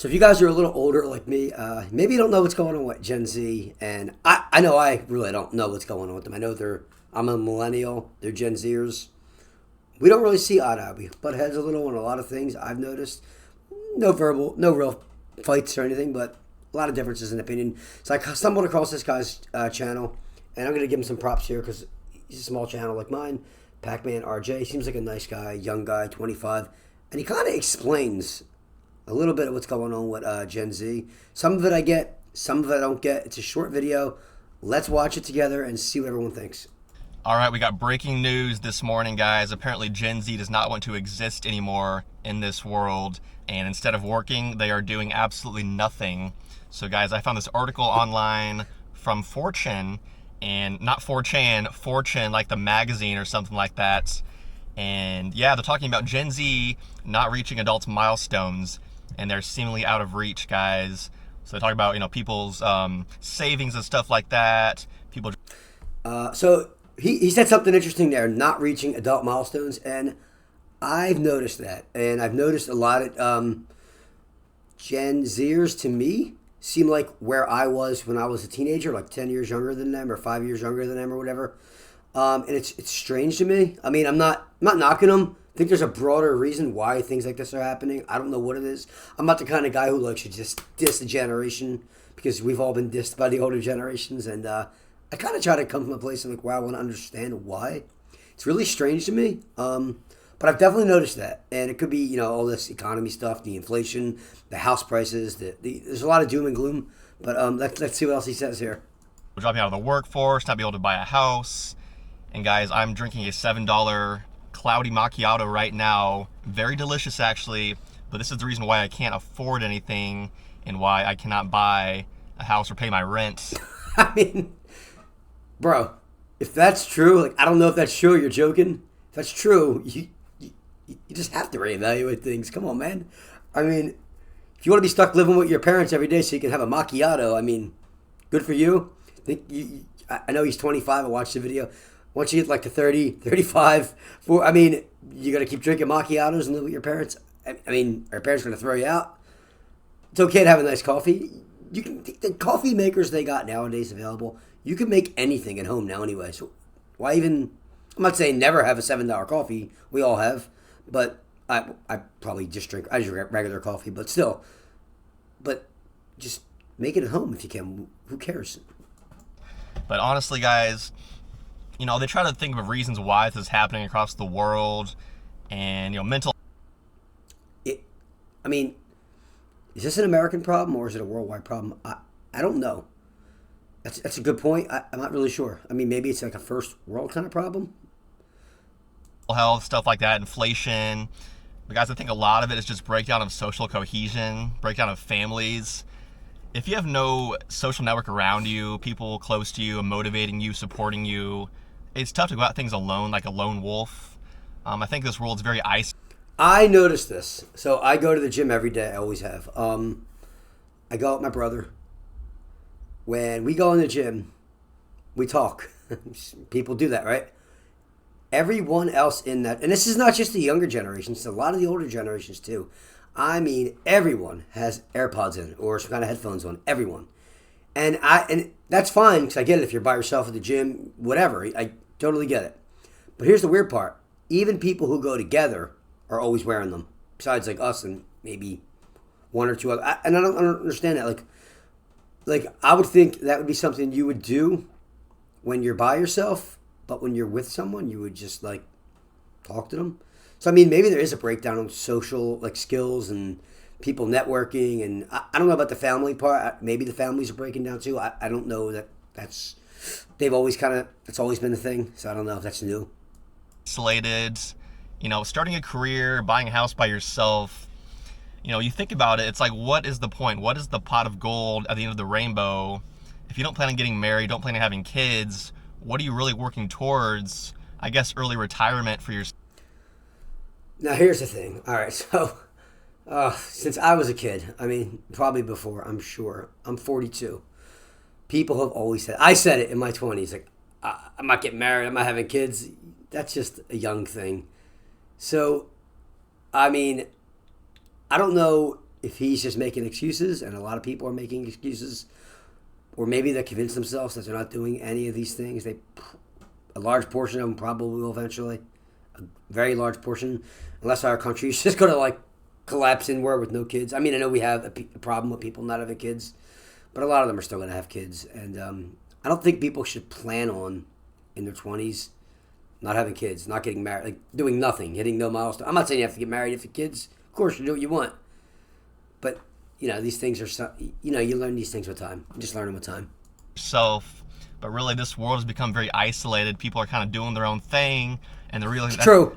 So if you guys are a little older like me, maybe you don't know what's going on with Gen Z, and I know I really don't know what's going on with them. I know I'm a millennial, they're Gen Zers. We don't really see eye to eye. We butt heads a little on a lot of things I've noticed. No real fights or anything, but a lot of differences in opinion. So I stumbled across this guy's channel, and I'm going to give him some props here because he's a small channel like mine. PacMan RJ seems like a nice guy, young guy, 25, and he kind of explains a little bit of what's going on with Gen Z. Some of it I get, some of it I don't get. It's a short video. Let's watch it together and see what everyone thinks. All right, we got breaking news this morning, guys. Apparently Gen Z does not want to exist anymore in this world, and instead of working, they are doing absolutely nothing. So guys, I found this article online from Fortune, and not 4chan, Fortune, like the magazine or something like that. And yeah, they're talking about Gen Z not reaching adults' milestones, and they're seemingly out of reach, guys. So they talk about, people's savings and stuff like that. People. So he said something interesting there, not reaching adult milestones, and I've noticed that, and I've noticed a lot of Gen Zers to me seem like where I was when I was a teenager, like 10 years younger than them or 5 years younger than them or whatever. And it's strange to me. I mean, I'm not knocking them. I think there's a broader reason why things like this are happening. I don't know what it is. I'm not the kind of guy who likes to just diss a generation because we've all been dissed by the older generations. And I kind of try to come from a place of like, wow, I want to understand why. It's really strange to me. But I've definitely noticed that. And it could be, all this economy stuff, the inflation, the house prices. There's a lot of doom and gloom. But let's see what else he says here. Dropping out of the workforce, not be able to buy a house. And guys, I'm drinking a $7 cloudy macchiato right now. Very delicious, actually. But this is the reason why I can't afford anything and why I cannot buy a house or pay my rent. I mean, bro, if that's true, like, I don't know if that's true or you're joking. If that's true, you just have to reevaluate things. Come on, man. I mean, if you want to be stuck living with your parents every day so you can have a macchiato, I mean, good for you. I know he's 25. I watched the video. Once you get like to 30, 35, I mean, you got to keep drinking macchiatos and live with your parents. I mean, are your parents going to throw you out? It's okay to have a nice coffee. You can the coffee makers they got nowadays available. You can make anything at home now anyway. So why even? I'm not saying never have a $7 coffee. We all have, but I probably just drink regular coffee. But still, just make it at home if you can. Who cares? But honestly, guys, they try to think of reasons why this is happening across the world, and mental. I mean, is this an American problem or is it a worldwide problem? I don't know. That's a good point. I'm not really sure. I mean, maybe it's like a first world kind of problem. Health, stuff like that, inflation. But guys, I think a lot of it is just breakdown of social cohesion, breakdown of families. If you have no social network around you, people close to you, motivating you, supporting you, it's tough to go out things alone, like a lone wolf. I think this world's very isolated. I noticed this. So I go to the gym every day. I always have. I go with my brother. When we go in the gym, we talk. People do that, right? Everyone else in that, and this is not just the younger generations, it's a lot of the older generations too. I mean, everyone has AirPods in or some kind of headphones on. Everyone. And that's fine because I get it if you're by yourself at the gym, whatever. I totally get it. But here's the weird part. Even people who go together are always wearing them. Besides like us and maybe one or two other. And I don't understand that. Like I would think that would be something you would do when you're by yourself. But when you're with someone, you would just like talk to them. So I mean, maybe there is a breakdown on social like skills and people networking, and I don't know about the family part. Maybe the families are breaking down too. I don't know that's they've always that's always been a thing. So I don't know if that's new. Isolated, starting a career, buying a house by yourself. You think about it, it's like, what is the point? What is the pot of gold at the end of the rainbow? If you don't plan on getting married, don't plan on having kids, what are you really working towards? I guess early retirement for your. Now here's the thing. All right, so since I was a kid, I mean, probably before, I'm sure. I'm 42. People have always said, I said it in my 20s, like, I'm not getting married, I'm not having kids. That's just a young thing. So, I mean, I don't know if he's just making excuses, and a lot of people are making excuses, or maybe they convince themselves that they're not doing any of these things. A large portion of them probably will eventually, a very large portion, unless our country is just going to like collapse inward with no kids. I mean, I know we have a problem with people not having kids, but a lot of them are still going to have kids, and I don't think people should plan on in their 20s not having kids, not getting married, like doing nothing, hitting no milestone. I'm not saying you have to get married if you have kids. Of course, you do what you want. But, these things are, you learn these things with time. You just learn them with time. But really this world has become very isolated. People are kind of doing their own thing, and they're realizing True.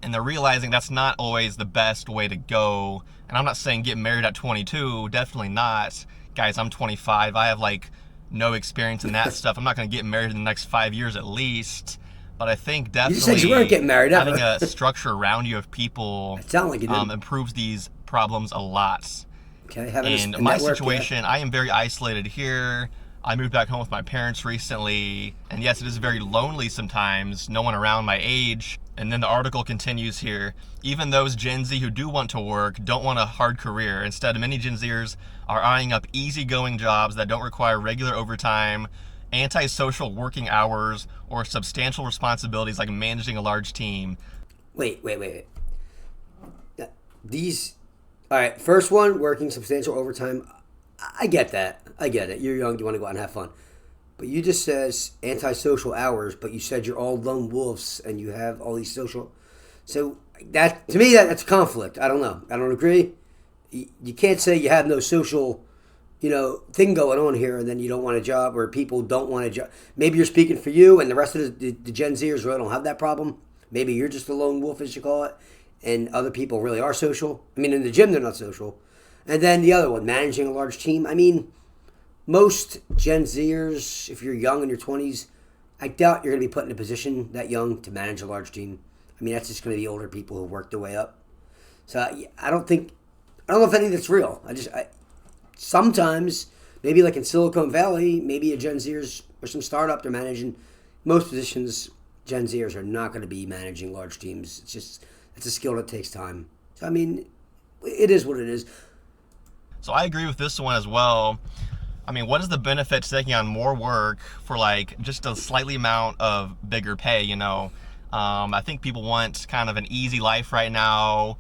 And they're realizing that's not always the best way to go. And I'm not saying get married at 22, definitely not. Guys, I'm 25. I have like no experience in that stuff. I'm not going to get married in the next 5 years at least. But I think definitely you said you weren't getting married ever. Having a structure around you of people like you did. Improves these problems a lot. Okay, in my situation, I am very isolated here. I moved back home with my parents recently, and yes, it is very lonely sometimes, no one around my age. And then the article continues here. Even those Gen Z who do want to work don't want a hard career. Instead, many Gen Zers are eyeing up easygoing jobs that don't require regular overtime, antisocial working hours, or substantial responsibilities like managing a large team. Wait. All right, first one, working substantial overtime. I get that. I get it. You're young, you want to go out and have fun. But you just says antisocial hours, but you said you're all lone wolves and you have all these social. So that, to me, that's conflict. I don't know. I don't agree. You can't say you have no social thing going on here, and then you don't want a job, or people don't want a job. Maybe you're speaking for you, and the rest of the Gen Zers really don't have that problem. Maybe you're just a lone wolf, as you call it, and other people really are social. I mean, in the gym, they're not social. And then the other one, managing a large team. I mean, most Gen Zers, if you're young in your 20s, I doubt you're going to be put in a position that young to manage a large team. I mean, that's just going to be older people who work their way up. So I don't know if any of that's real. Sometimes, maybe like in Silicon Valley, maybe a Gen Zers or some startup, they're managing. Most positions, Gen Zers are not going to be managing large teams. It's a skill that takes time. So, I mean, it is what it is. So I agree with this one as well. I mean, what is the benefit to taking on more work for like just a slightly amount of bigger pay, I think people want kind of an easy life right now.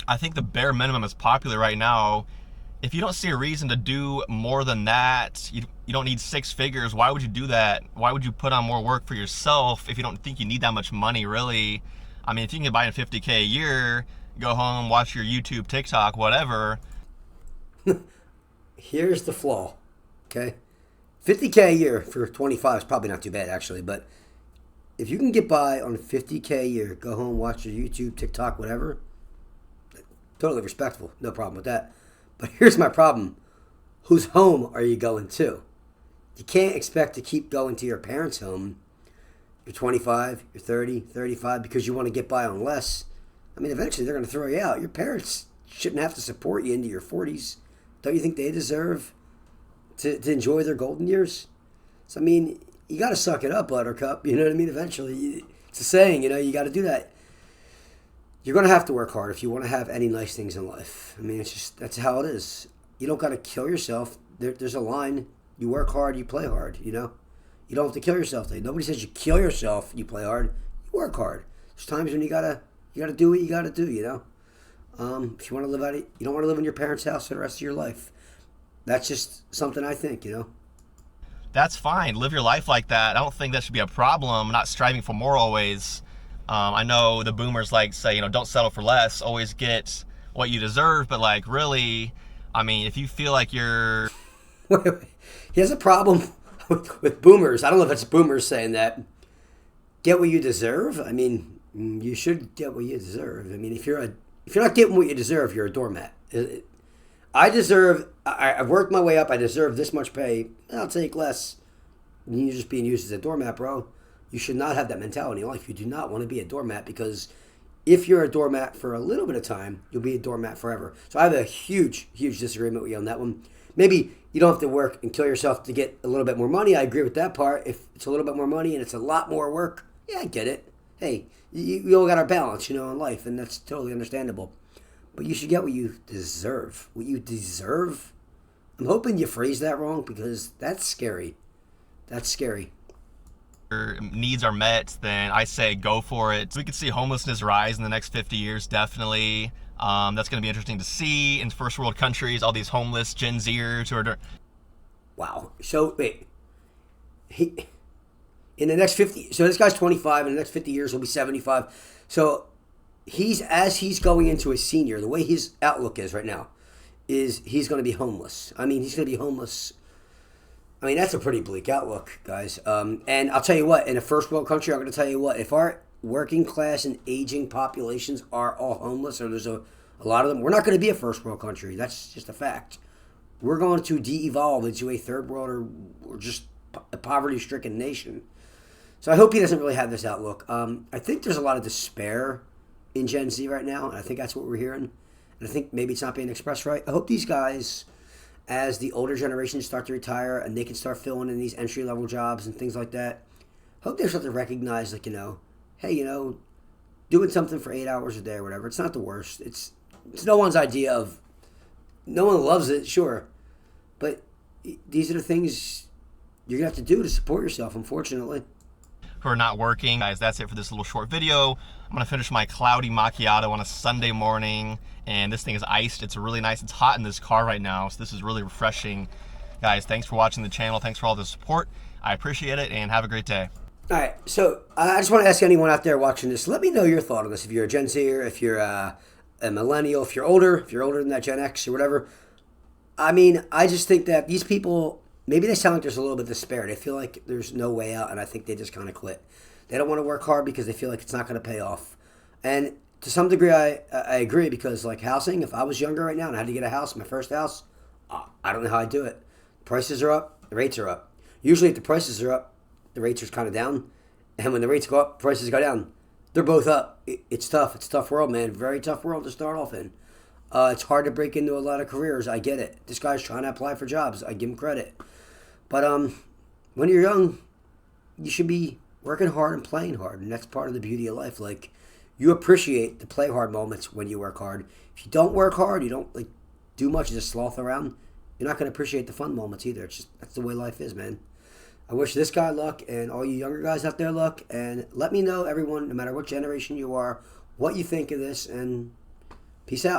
I think the bare minimum is popular right now. If you don't see a reason to do more than that, you don't need 6 figures. Why would you do that? Why would you put on more work for yourself if you don't think you need that much money, really? I mean, if you can buy a $50K a year, go home, watch your YouTube, TikTok, whatever. Here's the flaw, okay? $50K a year for 25 is probably not too bad, actually. But if you can get by on $50K a year, go home, watch your YouTube, TikTok, whatever, totally respectful. No problem with that. But here's my problem. Whose home are you going to? You can't expect to keep going to your parents' home. You're 25, you're 30, 35, because you want to get by on less. I mean, eventually they're going to throw you out. Your parents shouldn't have to support you into your 40s. Don't you think they deserve to enjoy their golden years? So, I mean, you got to suck it up, Buttercup. You know what I mean? Eventually, it's a saying, you got to do that. You're going to have to work hard if you want to have any nice things in life. I mean, that's how it is. You don't got to kill yourself. There's a line. You work hard, you play hard, You don't have to kill yourself. Nobody says you kill yourself, you play hard. You work hard. There's times when you gotta do what you gotta do, If you want to live you don't want to live in your parents' house for the rest of your life. That's just something I think, That's fine. Live your life like that. I don't think that should be a problem. Not striving for more always. I know the boomers say, don't settle for less. Always get what you deserve. But really, I mean, if you feel like you're... Wait. He has a problem with boomers. I don't know if it's boomers saying that. Get what you deserve? I mean, you should get what you deserve. I mean, if you're not getting what you deserve, you're a doormat. I've worked my way up. I deserve this much pay. I'll take less. You're just being used as a doormat, bro. You should not have that mentality in life. You do not want to be a doormat, because if you're a doormat for a little bit of time, you'll be a doormat forever. So I have a huge, huge disagreement with you on that one. Maybe you don't have to work and kill yourself to get a little bit more money. I agree with that part. If it's a little bit more money and it's a lot more work, yeah, I get it. Hey, we all got our balance, in life, and that's totally understandable. but you should get what you deserve. What you deserve? I'm hoping you phrased that wrong because that's scary. That's scary. Needs are met, then I say go for it. We could see homelessness rise in the next 50 years, definitely. That's going to be interesting to see in first world countries, all these homeless Gen Zers who are... Wow. So, wait. In the next 50... So this guy's 25. In the next 50 years, he'll be 75. So, as he's going into a senior, the way his outlook is right now, is he's going to be homeless. I mean, he's going to be homeless. I mean, that's a pretty bleak outlook, guys. And I'll tell you what, in a first world country, I'm going to tell you what, if our working class and aging populations are all homeless, or there's a lot of them, we're not going to be a first world country. That's just a fact. We're going to de-evolve into a third world or just a poverty-stricken nation. So I hope he doesn't really have this outlook. I think there's a lot of despair in Gen Z right now, and I think that's what we're hearing. And I think maybe it's not being expressed right. I hope these guys, as the older generations start to retire and they can start filling in these entry-level jobs and things like that, I hope they start to recognize, like, hey, doing something for 8 hours a day or whatever, it's not the worst. It's no one's idea of... No one loves it, sure. But these are the things you're going to have to do to support yourself, unfortunately. Who are not working. Guys, that's it for this little short video. I'm going to finish my cloudy macchiato on a Sunday morning, and this thing is iced. It's really nice. It's hot in this car right now, so this is really refreshing. Guys, thanks for watching the channel. Thanks for all the support. I appreciate it, and have a great day. All right, so I just want to ask anyone out there watching this, let me know your thought on this. If you're a Gen Zer, if you're a millennial, if you're older than that Gen X or whatever. I mean, I just think that these people, maybe they sound like there's a little bit of despair. They feel like there's no way out, and I think they just kind of quit. They don't want to work hard because they feel like it's not going to pay off. And to some degree, I agree, because like housing, if I was younger right now and I had to get a house, my first house, I don't know how I'd do it. Prices are up, the rates are up. Usually if the prices are up, the rates are kind of down. And when the rates go up, prices go down. They're both up. It's tough. It's a tough world, man. Very tough world to start off in. It's hard to break into a lot of careers. I get it. This guy's trying to apply for jobs. I give him credit. But when you're young, you should be working hard and playing hard. And that's part of the beauty of life. Like, you appreciate the play hard moments when you work hard. If you don't work hard, you don't like do much, you just sloth around, you're not going to appreciate the fun moments either. It's just, that's the way life is, man. I wish this guy luck and all you younger guys out there luck. And let me know, everyone, no matter what generation you are, what you think of this. And peace out.